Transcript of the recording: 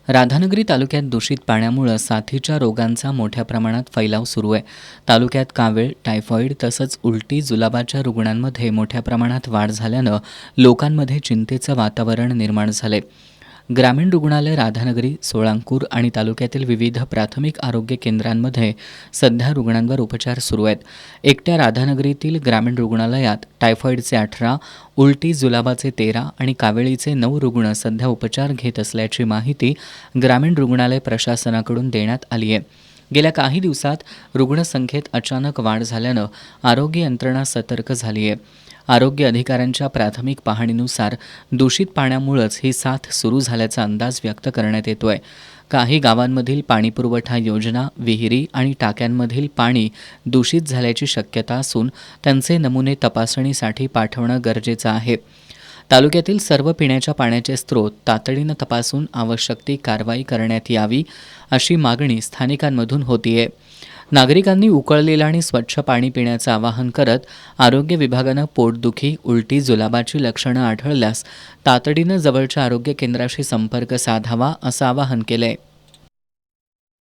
राधानगरी तालुक्यात दूषित पाण्यामुळे साथीच्या रोगांचा मोठ्या प्रमाणात फैलाव सुरू आहे. तालुक्यात कावीळ, टायफॉईड तसंच उलटी जुलाबाच्या रुग्णांमध्ये मोठ्या प्रमाणात वाढ झाल्यानं लोकांमध्ये चिंतेचं वातावरण निर्माण झालंय. ग्रामीण रुग्णालय राधानगरी, सोळांकूर आणि तालुक्यातील विविध प्राथमिक आरोग्य केंद्रांमध्ये सध्या रुग्णांवर उपचार सुरू आहेत. एकट्या राधानगरीतील ग्रामीण रुग्णालयात टायफॉईडचे 18, उलटी जुलाबाचे 13 आणि कावेळीचे 9 रुग्ण सध्या उपचार घेत असल्याची माहिती ग्रामीण रुग्णालय प्रशासनाकडून देण्यात आली आहे. गेल्या काही दिवसात रुग्णसंख्येत अचानक वाढ झाल्यानं आरोग्य यंत्रणा सतर्क झाली आहे. आरोग्य अधिकाऱ्यांच्या प्राथमिक पाहणीनुसार दूषित पाण्यामुळेच ही साथ सुरू झाल्याचा अंदाज व्यक्त करण्यात येतोय. काही गावांमधील पाणीपुरवठा योजना, विहिरी आणि टाक्यांमधील पाणी दूषित झाल्याची शक्यता असून त्यांचे नमुने तपासणीसाठी पाठवणं गरजेचं आहे. तालुक्यातील सर्व पिण्याच्या पाण्याचे स्रोत तातडीनं तपासून आवश्यक ती कारवाई करण्यात यावी, अशी मागणी स्थानिकांमधून होतीये. नागरिकांनी उकळलेलं आणि स्वच्छ पाणी पिण्याचं आवाहन करत आरोग्य विभागानं पोटदुखी, उलटी, जुलाबाची लक्षणं आढळल्यास तातडीनं जवळच्या आरोग्य केंद्राशी संपर्क साधावा, असं आवाहन केलंय.